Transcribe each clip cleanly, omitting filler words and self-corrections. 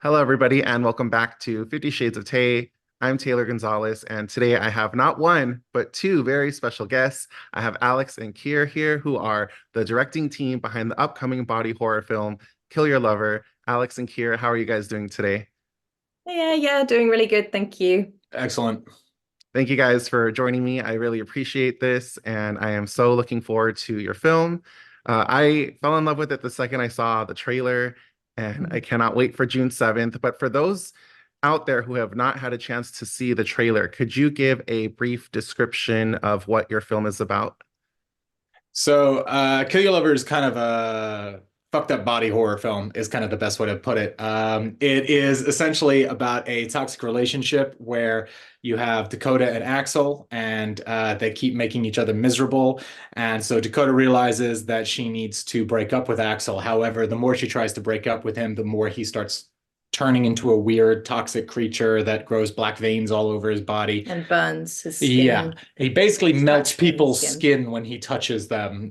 Hello, everybody, and welcome back to 50 Shades of Tay. I'm Taylor Gonzalez, and today I have not one, but two very special guests. I have Alix and Keir here, who are the directing team behind the upcoming body horror film, Kill Your Lover. Alix and Keir, how are you guys doing today? Yeah, doing really good, thank you. Excellent. Thank you guys for joining me. I really appreciate this, and I am so looking forward to your film. I fell in love with it the second I saw the trailer, and I cannot wait for June 7th. But for those out there who have not had a chance to see the trailer, could you give a brief description of what your film is about? Kill Your Lover is kind of a fucked up body horror film, is kind of the best way to put it. It is essentially about a toxic relationship where you have Dakota and Axel, and they keep making each other miserable. And so Dakota realizes that she needs to break up with Axel. However, the more she tries to break up with him, the more he starts turning into a weird toxic creature that grows black veins all over his body. And burns his Yeah, skin, he basically melts scratching his people's skin. skin when he touches them.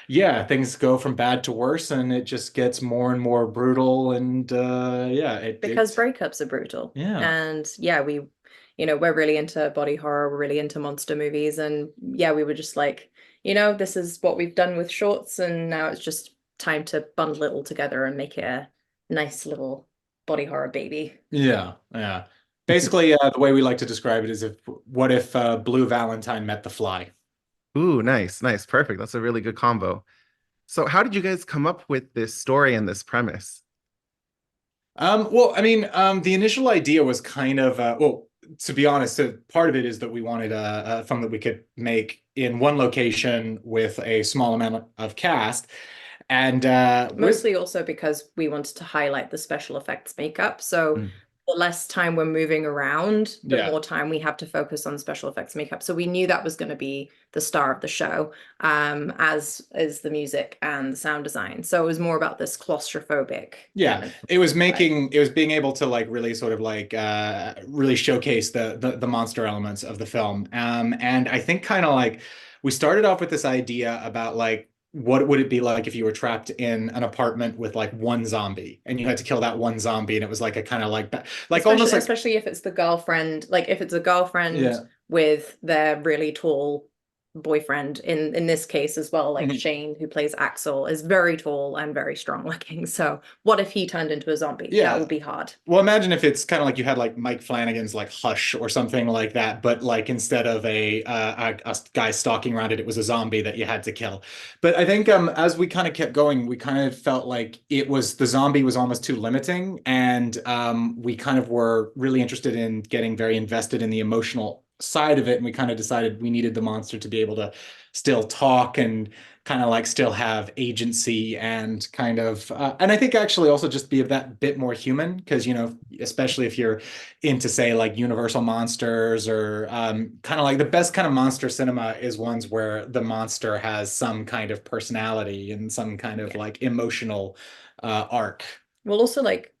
Yeah, things go from bad to worse, and it just gets more and more brutal. And yeah, Because breakups are brutal. yeah. And yeah, we're really into body horror, we're really into monster movies. And yeah, we were just like, this is what we've done with shorts, and now it's just time to bundle it all together and make it a nice little body horror baby. Yeah. Basically, the way we like to describe it is what if Blue Valentine met the Fly? Ooh, nice, nice, perfect. That's a really good combo. So, how did you guys come up with this story and this premise? Well, I mean, the initial idea was kind of, well, to be honest, part of it is that we wanted a film that we could make in one location with a small amount of cast. And with, Mostly also because we wanted to highlight the special effects makeup. So Mm. the less time we're moving around, the yeah, more time we have to focus on special effects makeup. So we knew that was going to be the star of the show, as is the music and the sound design. So it was more about this claustrophobic kind yeah, of vibe. it was being able to like really sort of like really showcase the monster elements of the film. And I think kind of like we started off with this idea about like what would it be like if you were trapped in an apartment with like one zombie and you had to kill that one zombie, and it was like a kind of like almost Especially like especially if it's the girlfriend, like if it's a girlfriend yeah. with their really tall boyfriend in this case as well, like Mhm. Shane, who plays Axel, is very tall and very strong looking. So what if he turned into a zombie? That Yeah. would be hard. Well, imagine if it's kind of like you had like Mike Flanagan's like Hush or something like that, but like instead of a guy stalking around it, it was a zombie that you had to kill. But I think as we kind of kept going, we kind of felt like it was the zombie was almost too limiting, and we kind of were really interested in getting very invested in the emotional side of it, and we kind of decided we needed the monster to be able to still talk and kind of like still have agency and kind of and I think actually also just be that bit more human because especially if you're into say like Universal monsters or kind of like the best kind of monster cinema is ones where the monster has some kind of personality and some kind of Yeah. like emotional arc. Well, also like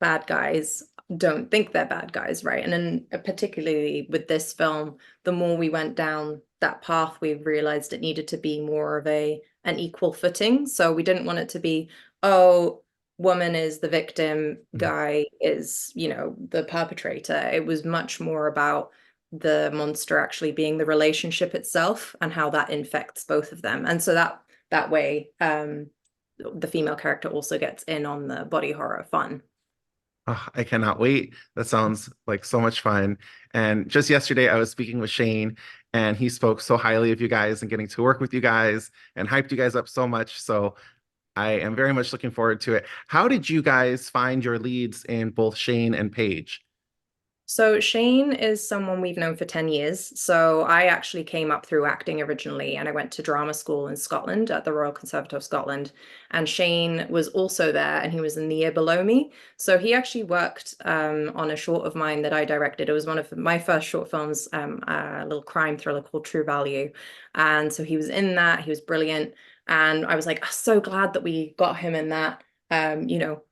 bad guys don't think they're bad guys, right? And then particularly with this film, the more we went down that path, we realized it needed to be more of a an equal footing. So we didn't want it to be, oh, woman is the victim, Mhm. guy is, the perpetrator. It was much more about the monster actually being the relationship itself and how that infects both of them. And so that way, the female character also gets in on the body horror fun. Oh, I cannot wait. That sounds like so much fun. And just yesterday, I was speaking with Shane, and he spoke so highly of you guys and getting to work with you guys and hyped you guys up so much. So I am very much looking forward to it. How did you guys find your leads in both Shane and Paige? So Shane is someone we've known for 10 years. So I actually came up through acting originally, and I went to drama school in Scotland at the Royal Conservatoire of Scotland. And Shane was also there, and he was in the year below me. So he actually worked on a short of mine that I directed. It was one of my first short films, a little crime thriller called True Value. And so he was in that. He was brilliant. And I was like, so glad that we got him in that. Um, you know,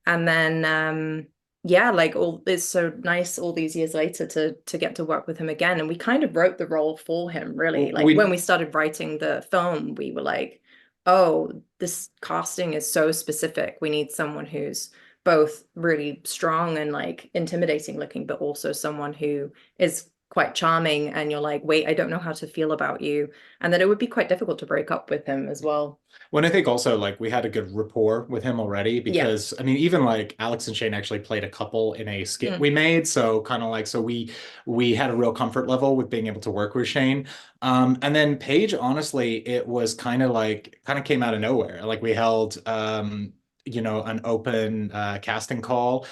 and then yeah, like all it's so nice all these years later to get to work with him again. And we kind of wrote the role for him, really. Like when We we started writing the film, we were like, oh, this casting is so specific. We need someone who's both really strong and like intimidating looking, but also someone who is quite charming and you're like, wait, I don't know how to feel about you. And that it would be quite difficult to break up with him as well. When I think also like we had a good rapport with him already Yeah. because I mean even like Alex and Shane actually played a couple in a skit Mm. we made, so kind of like so we had a real comfort level with being able to work with Shane. And then Paige, honestly, it was kind of came out of nowhere. Like we held an open casting call.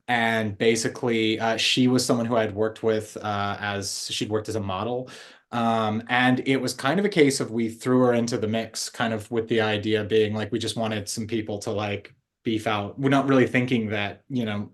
And basically, she was someone who I'd worked with as she'd worked as a model. And it was kind of a case of we threw her into the mix, kind of with the idea being like we just wanted some people to like beef out. We're not really thinking that,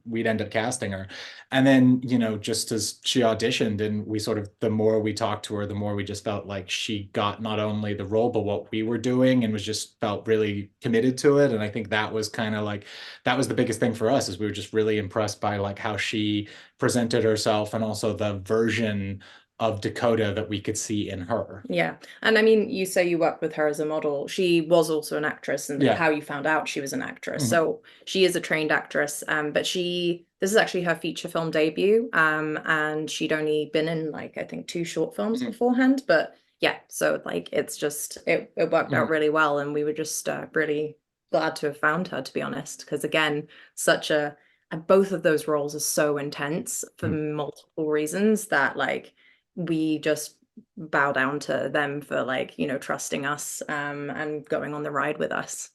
we'd end up casting her. And then, just as she auditioned and we sort of, the more we talked to her, the more we just felt like she got not only the role, but what we were doing and was just felt really committed to it. And I think that was kind of like, that was the biggest thing for us is we were just really impressed by like how she presented herself and also the version of Dakota that we could see in her. Yeah. And I mean, you say you worked with her as a model. She was also an actress, and Yeah. how you found out she was an actress. Mhm. So she is a trained actress, but this is actually her feature film debut. And she'd only been in like I think 2 short films Mhm. beforehand. But yeah, so like it's just it worked out Mhm. really well, and we were just really glad to have found her, to be honest, because again, such a and both of those roles are so intense for Mhm. multiple reasons that like we just bow down to them for like, trusting us and going on the ride with us.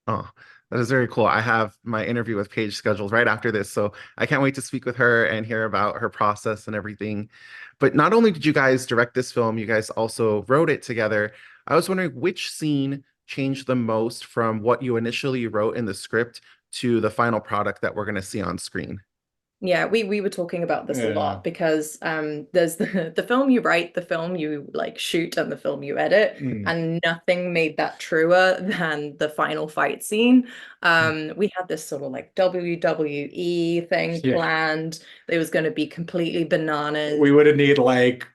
Oh, that is very cool. I have my interview with Paige scheduled right after this, so I can't wait to speak with her and hear about her process and everything. But not only did you guys direct this film, you guys also wrote it together. I was wondering which scene changed the most from what you initially wrote in the script to the final product that we're going to see on screen. Yeah, we were talking about this a Yeah. lot because there's the film you write, the film you like shoot, and the film you edit, Mm. and nothing made that truer than the final fight scene. We had this sort of like WWE thing Yeah. planned. It was going to be completely bananas. We would have need like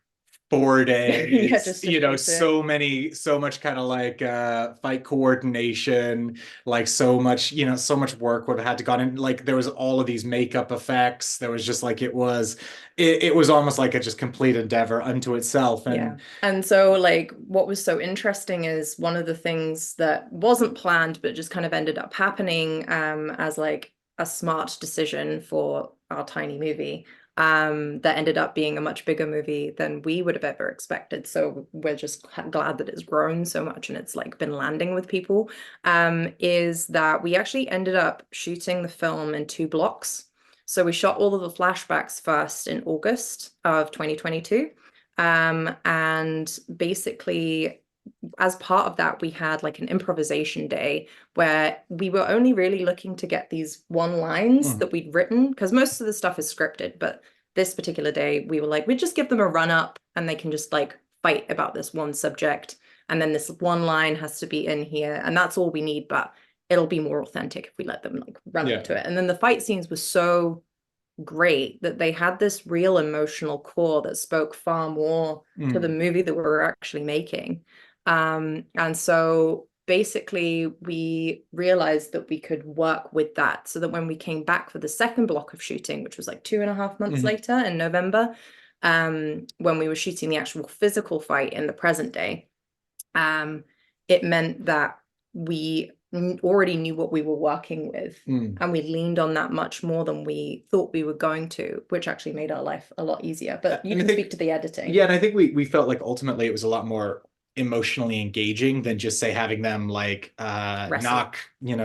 four Yeah, days, just to shoot it. so much kind of like fight coordination, like so much work would have had to gone in. Like there was all of these makeup effects. There was just like it was almost like a just complete endeavor unto itself. Yeah. And And so, like, what was so interesting is one of the things that wasn't planned, but just kind of ended up happening as like a smart decision for our tiny movie, that ended up being a much bigger movie than we would have ever expected. So we're just glad that it's grown so much and it's like been landing with people. Is that we actually ended up shooting the film in 2 blocks. So we shot all of the flashbacks first in August of 2022. And basically, as part of that, we had like an improvisation day where we were only really looking to get these one lines mm, that we'd written, because most of the stuff is scripted. But this particular day, we were like, we'd just give them a run up and they can just like fight about this one subject. And then this one line has to be in here. And that's all we need. But it'll be more authentic if we let them like run yeah. up to it. And then the fight scenes were so great that they had this real emotional core that spoke far more to the Mm, movie that we were actually making. And so basically we realized that we could work with that so that when we came back for the second block of shooting, which was like 2.5 months mhm. later in November, when we were shooting the actual physical fight in the present day, um, it meant that we already knew what we were working with, Mm. and we leaned on that much more than we thought we were going to, which actually made our life a lot easier. But you And I can think speak to the editing. Yeah, and I think we felt like ultimately it was a lot more emotionally engaging than just say having them like Wrestle. knock,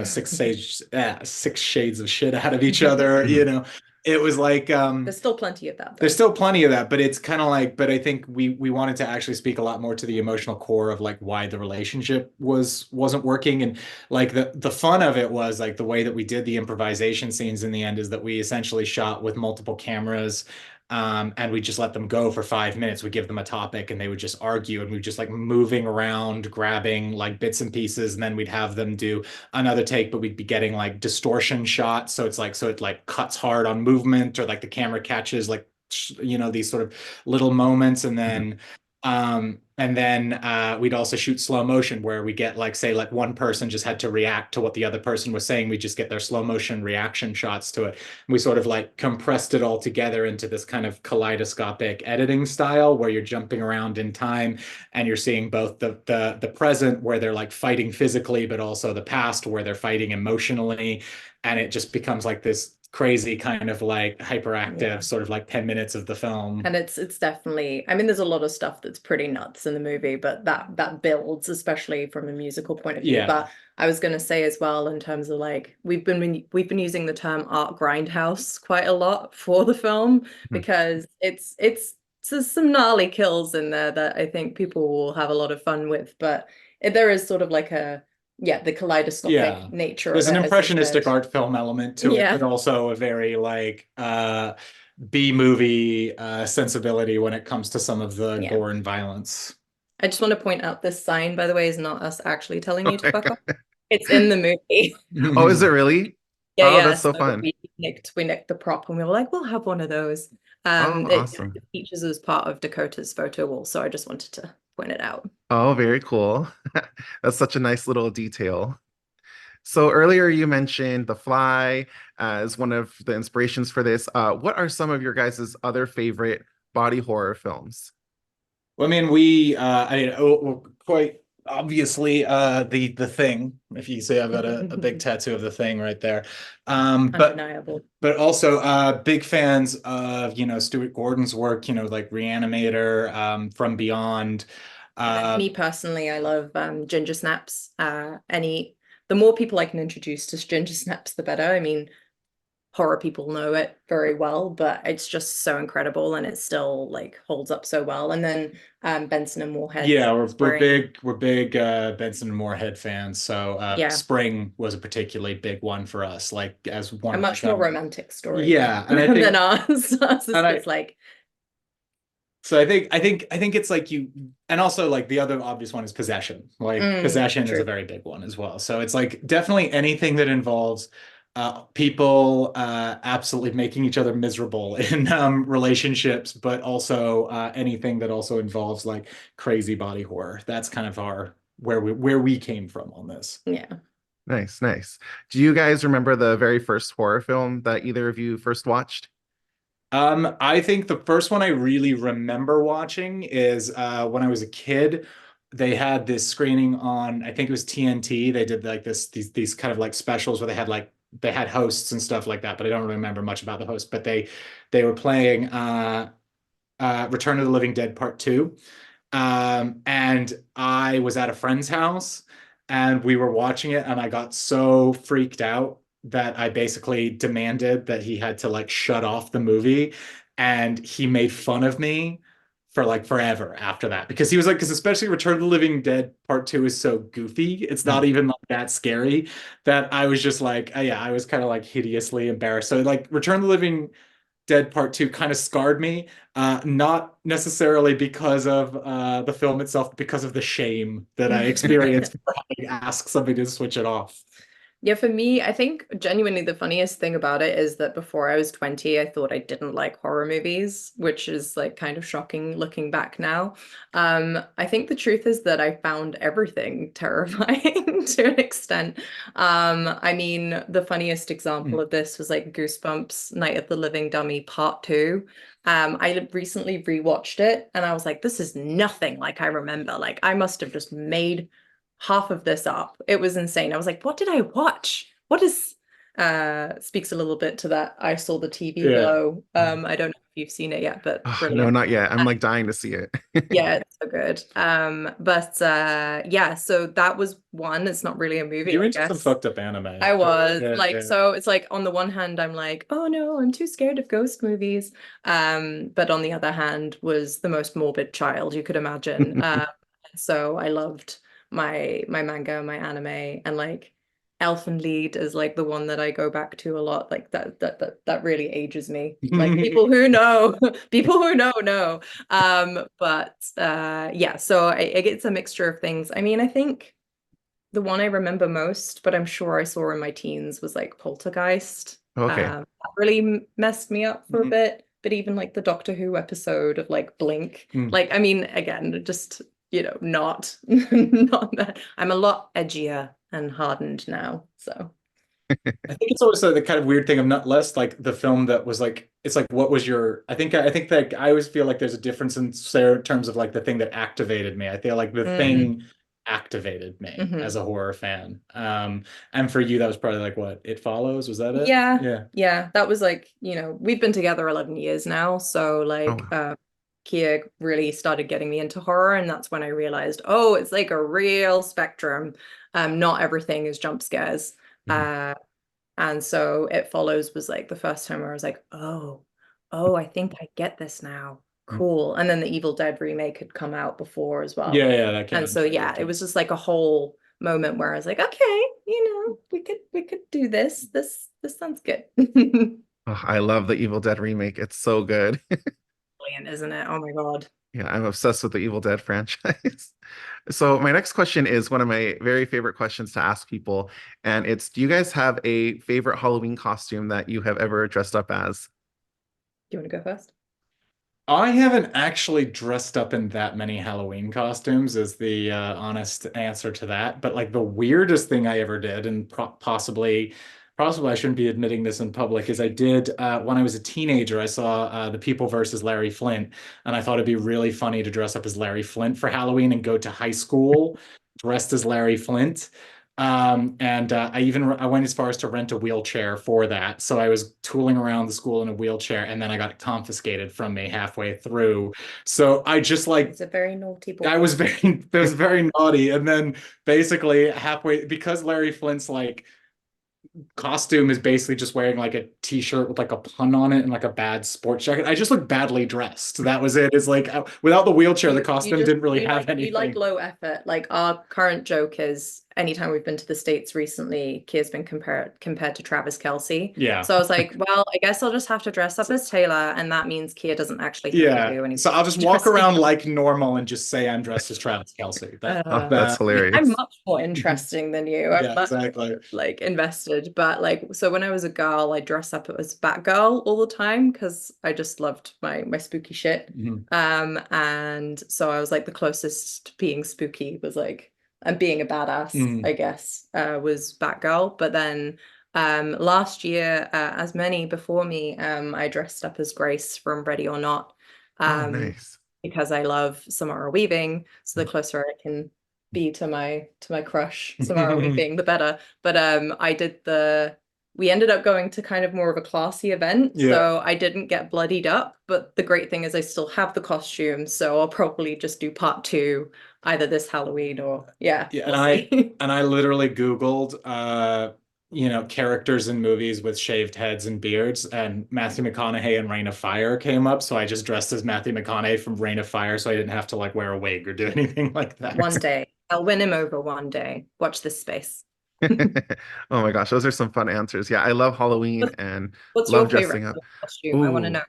six shades of shit out of each other, you know. It was like There's still plenty of that, there's though. still plenty of that, but it's kind of like, but I think we wanted to actually speak a lot more to the emotional core of like why the relationship wasn't working. And like the fun of it was like the way that we did the improvisation scenes in the end is that we essentially shot with multiple cameras. And we just let them go for 5 minutes. We give them a topic and they would just argue, and we just like moving around, grabbing like bits and pieces, and then we'd have them do another take, but we'd be getting like distortion shots. So it's like, so it like cuts hard on movement, or like the camera catches like these sort of little moments. And then And then we'd also shoot slow motion where we get like, say, like one person just had to react to what the other person was saying. We just get their slow motion reaction shots to it. And we sort of like compressed it all together into this kind of kaleidoscopic editing style where you're jumping around in time and you're seeing both the present where they're like fighting physically, but also the past where they're fighting emotionally. And it just becomes like this crazy kind of like hyperactive sort of like 10 minutes of the film. And it's definitely, I mean, there's a lot of stuff that's pretty nuts in the movie, but that builds, especially from a musical point of view. Yeah. But I was going to say as well, in terms of like we've been using the term art grindhouse quite a lot for the film because it's there's some gnarly kills in there that I think people will have a lot of fun with, but there is sort of like the kaleidoscopic nature There's of an it, impressionistic art film element to it, but also a very like B-movie sensibility when it comes to some of the gore and violence. I just want to point out this sign, by the way, is not us actually telling you to my fuck off. God. It's in the movie. Oh, is it really? Yeah, Oh, that's so fun. we nicked the prop and we were like, we'll have one of those. Oh, awesome. It features as part of Dakota's photo wall, so I just wanted to point it out. Oh, very cool. That's such a nice little detail. So earlier you mentioned The Fly as one of the inspirations for this. What are some of your guys' other favorite body horror films? Well, I mean, quite obviously, the Thing. If you see, I've got a big tattoo of the Thing right there. Undeniable. But also big fans of Stuart Gordon's work. Like Reanimator, From Beyond. Me personally, I love Ginger Snaps. The more people I can introduce to Ginger Snaps, the better. I mean, horror people know it very well, but it's just so incredible and it still like holds up so well. And then Benson and Moorhead. Yeah, we're big Benson and Moorhead fans. So Spring was a particularly big one for us. Like as one a much more romantic story. Yeah, and I think than ours. It's like. So I think it's like and also like the other obvious one is Possession. Like Possession is a very big one as well. So it's like definitely anything that involves people absolutely making each other miserable in relationships, but also anything that also involves like crazy body horror. That's kind of where we came from on this. Yeah. Nice, nice. Do you guys remember the very first horror film that either of you first watched? I think the first one I really remember watching is when I was a kid. They had this screening on, I think it was TNT. They did like these kind of like specials where they had hosts and stuff like that, but I don't really remember much about the host. But they were playing Return of the Living Dead Part 2. And I was at a friend's house and we were watching it and I got so freaked out that I basically demanded that he had to like shut off the movie, and he made fun of me for like forever after that because he was like, because especially Return of the Living Dead Part 2 is so goofy, it's not even like that scary, that I was just like, I was kind of like hideously embarrassed. So like Return of the Living Dead Part 2 kind of scarred me, not necessarily because of the film itself, but because of the shame that I experienced for having to ask somebody to switch it off. Yeah, for me, I think genuinely the funniest thing about it is that before I was 20, I thought I didn't like horror movies, which is like kind of shocking looking back now. I think the truth is that I found everything terrifying to an extent. I mean, the funniest example of this was like Goosebumps Night of the Living Dummy Part 2. I recently rewatched it and I was like, this is nothing like I remember. Like I must have just made half of this up. It was insane. I was like, what did I watch? What is speaks a little bit to that I saw the TV below. I don't know if you've seen it yet, but brilliant. No, not yet. I'm like dying to see it. Yeah, it's so good. Yeah, so that was one. It's not really a movie. You're into some fucked up anime. I was so it's like on the one hand, I'm like, oh no, I'm too scared of ghost movies. But on the other hand, was the most morbid child you could imagine. So I loved my manga, my anime, and like Elfen Lied is like the one that I go back to a lot. Like that really ages me. Like people who know, know. Yeah, so it's a mixture of things. I mean, I think the one I remember most, but I'm sure I saw in my teens, was like Poltergeist. Okay. That really messed me up for a bit. But even like the Doctor Who episode of like Blink, like I mean, again, just not not that. I'm a lot edgier and hardened now. So I think it's always the kind of weird thing of not less like the film that was like it's like what was your I think that I always feel like there's a difference in terms of like the thing that activated me. I feel like the mm, thing activated me as hmm a horror fan. And for you that was probably like what It Follows, was that it? Yeah, Yeah. yeah. That was like, we've been together 11 years now. So Oh like wow. Keir really started getting me into horror, and that's when I realized, oh, it's like a real spectrum. Not everything is jump scares. Mhm. Uh and so It Follows was like the first time where I was like, oh, I think I get this now. Cool. And then the Evil Dead remake had come out before as Yeah, well. yeah, that came And out in so yeah, it 2018. was just like a whole moment where I was like, okay, we could do this. This sounds good. Brilliant, Oh, I love the Evil Dead remake. It's so good. isn't it? Oh my God. Yeah, I'm obsessed with the Evil Dead franchise. So my next question is one of my very favorite questions to ask people, and it's, do you guys have a favorite Halloween costume that you have ever dressed up as? Do you want to go first? I haven't actually dressed up in that many Halloween costumes, is the honest answer to that. But like the weirdest thing I ever did, and possibly I shouldn't be admitting this in public, is I did when I was a teenager. I saw The People versus Larry Flint, and I thought it'd be really funny to dress up as Larry Flint for Halloween and go to high school dressed as Larry Flint. And I went as far as to rent a wheelchair for that. So I was tooling around the school in a wheelchair, and then I got it confiscated from me halfway through. So I just like He's a very naughty I boy. was very that was very naughty. And then basically halfway, because Larry Flint's like costume is basically just wearing like a t-shirt with like a pun on it and like a bad sports jacket. I just look badly dressed. That was it. It's like without the wheelchair, the You costume just didn't really you have like anything. low effort. Like our current joke is anytime we've been to the States recently, Kia's been compared to Travis Kelce. Yeah. So I was like, well, I guess I'll just have to dress up as Taylor, and that means Kia doesn't actually have to Yeah. do anything So I'll just to walk dress me around up. like normal and just say I'm dressed as Travis Kelce. That Oh, Uh, that's that I'm hilarious. much more interesting than you. I'm yeah, much exactly. like invested. But like, so when I was a girl, I dress up as Batgirl all the time because I just loved my spooky shit. Mhm. And so I was like the closest to being spooky was like and being a badass, Mhm. I guess, was Batgirl. But then last year, as many before me, I dressed up as Grace from Ready or Not. Oh, Um, nice. because I love Samara Weaving. So the closer I can be to my crush, Samara Weaving, the better. But we ended up going to kind of more of a classy event. Yeah. So I didn't get bloodied up. But the great thing is I still have the costume. So I'll probably just do part two either this Halloween or yeah, Yeah, and we'll I see. and I literally Googled characters in movies with shaved heads and beards, and Matthew McConaughey and Reign of Fire came up, so I just dressed as Matthew McConaughey from Reign of Fire so I didn't have to like wear a wig or do anything like One that. day. I'll win him over one day. Watch this space. Oh my gosh, those are some fun answers. Yeah, I love Halloween What's, and what's love your favorite dressing up. costume? I want to Ooh, know.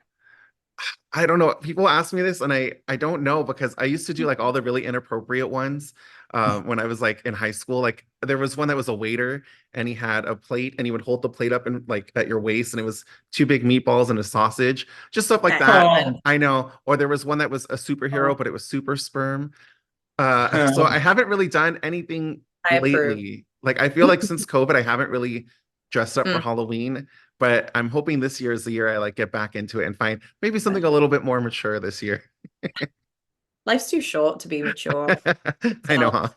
I don't know. People ask me this, and I don't know because I used to do like all the really inappropriate ones when I was like in high school. Like there was one that was a waiter, and he had a plate, and he would hold the plate up and like at your waist, and it was two big meatballs and a sausage, just stuff like that. Excellent. Oh, I know. Or there was one that was a superhero, Oh, but it was super sperm. So I um, haven't really done anything I approve. lately. Like I feel like since COVID, I haven't really dressed up for Mm. Halloween, but I'm hoping this year is the year I like get back into it and find maybe something a little bit more mature this year. Life's too short to be mature. I know, So huh?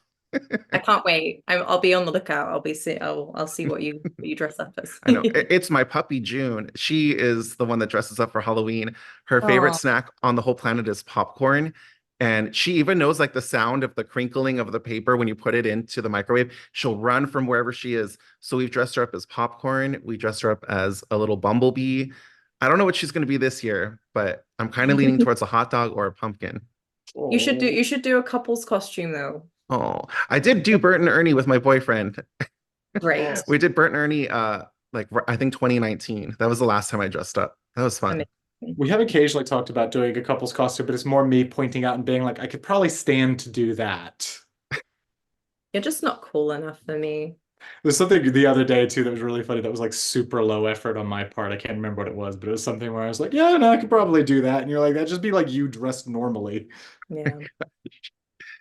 I can't wait. I'll be on the lookout. I'll see what you dress up as. I know. It's my puppy June. She is the one that dresses up for Halloween. Her favorite Oh, snack on the whole planet is popcorn. And she even knows like the sound of the crinkling of the paper when you put it into the microwave. She'll run from wherever she is. So we've dressed her up as popcorn. We dressed her up as a little bumblebee. I don't know what she's going to be this year, but I'm kind of leaning towards a hot dog or a pumpkin. oh. you should do a couple's costume though. Oh, I did do Bert and Ernie with my boyfriend. Great. Oh. We did Bert and Ernie like I think 2019. That was the last time I dressed up. That was fun. Amazing. We have occasionally talked about doing a couple's costume, but it's more me pointing out and being like, I could probably stand to do that. You're just not cool enough for me. There's something the other day too that was really funny that was like super low effort on my part. I can't remember what it was, but it was something where I was like, yeah, no, I could probably do that. And you're like, that'd just be like you dressed normally. Yeah.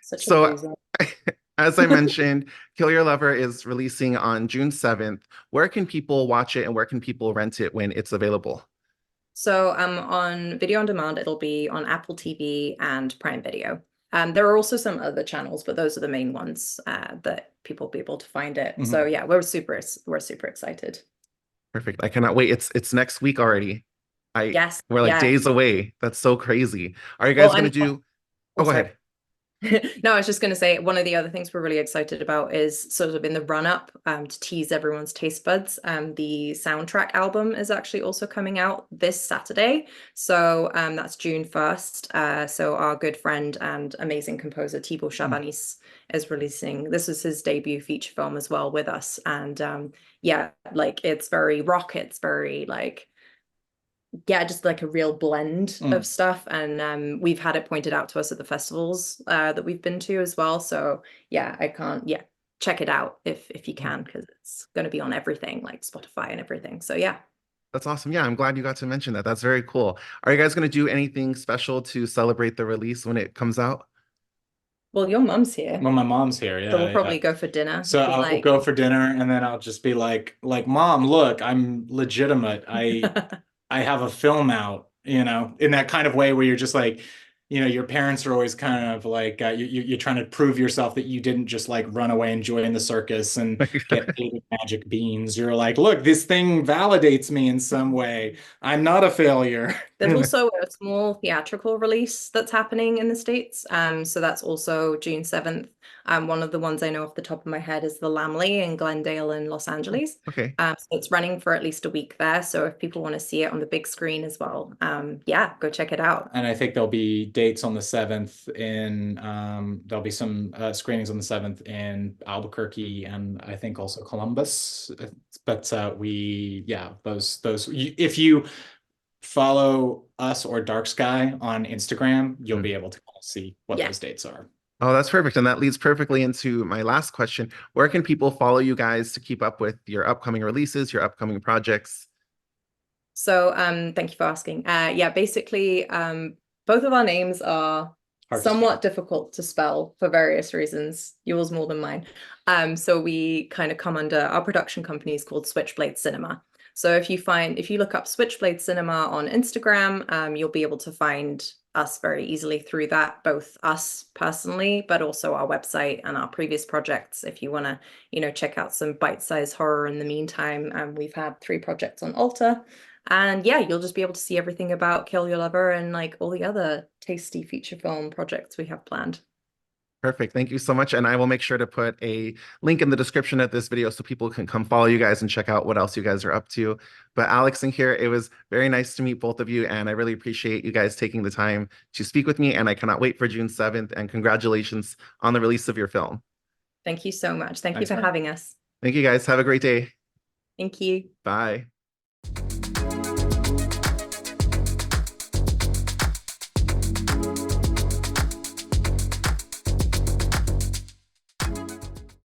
Such a So, loser. as I mentioned, Kill Your Lover is releasing on June 7th. Where can people watch it and where can people rent it when it's available? So on video on demand, it'll be on Apple TV and Prime Video. There are also some other channels, but those are the main ones that people will be able to find it. So Mhm. yeah, we're super excited. Perfect. I cannot wait. It's next week already. Yes, We're like yeah. days away. That's so crazy. Are you Well, guys gonna do? Oh, oh, go sorry. ahead. No, I was just going to say one of the other things we're really excited about is sort of in the run up to tease everyone's taste buds. The soundtrack album is actually also coming out this Saturday. So that's June 1st. So our good friend and amazing composer Thibaut Chavanis is releasing, this is his debut feature film as well with us. And yeah, like it's very rock, it's very like yeah, just like a real blend Mm. of stuff. And we've had it pointed out to us at the festivals that we've been to as well. So yeah, yeah, check it out if you can, because it's going to be on everything like Spotify and everything. So yeah. That's awesome. Yeah, I'm glad you got to mention that. That's very cool. Are you guys gonna do anything special to celebrate the release when it comes out? Well, your mum's here, Well, my mom's here. so Yeah, we'll yeah. probably go for dinner. So I'll Like go for dinner and then I'll just be like, Mom, look, I'm legitimate. I have a film out, in that kind of way where you're just like, your parents are always kind of like you're trying to prove yourself that you didn't just like run away and join the circus and get paid with magic beans. You're like, look, this thing validates me in some way. I'm not a failure. there's also a small theatrical release that's happening in the States. So that's also June 7th. One of the ones I know off the top of my head is the Lamley in Glendale in Los Angeles. Okay. So it's running for at least a week there. So if people want to see it on the big screen as well, yeah, go check it out. And I think there'll be dates on the 7th there'll be some screenings on the 7th in Albuquerque and I think also Columbus. But if you follow us or Dark Sky on Instagram, you'll be able to kind of see what Yeah. those dates are. Oh, that's perfect. And that leads perfectly into my last question. Where can people follow you guys to keep up with your upcoming releases, your upcoming projects? So thank you for asking. Yeah, basically, both of our names are Hard to somewhat difficult to spell for various reasons, yours more than mine. So we kind of come under our production company is called Switchblade Cinema. So if you look up Switchblade Cinema on Instagram, you'll be able to find us very easily through that, both us personally, but also our website and our previous projects. If you want to, check out some bite-sized horror in the meantime, we've had 3 projects on Alta. And yeah, you'll just be able to see everything about Kill Your Lover and like all the other tasty feature film projects we have planned. Perfect. Thank you so much. And I will make sure to put a link in the description of this video so people can come follow you guys and check out what else you guys are up to. But Alix and Keir, it was very nice to meet both of you. And I really appreciate you guys taking the time to speak with me. And I cannot wait for June 7th. And congratulations on the release of your film. Thank you so much. Thank you Thanks, for man. having us. Thank you guys. Have a great day. Thank you. Bye.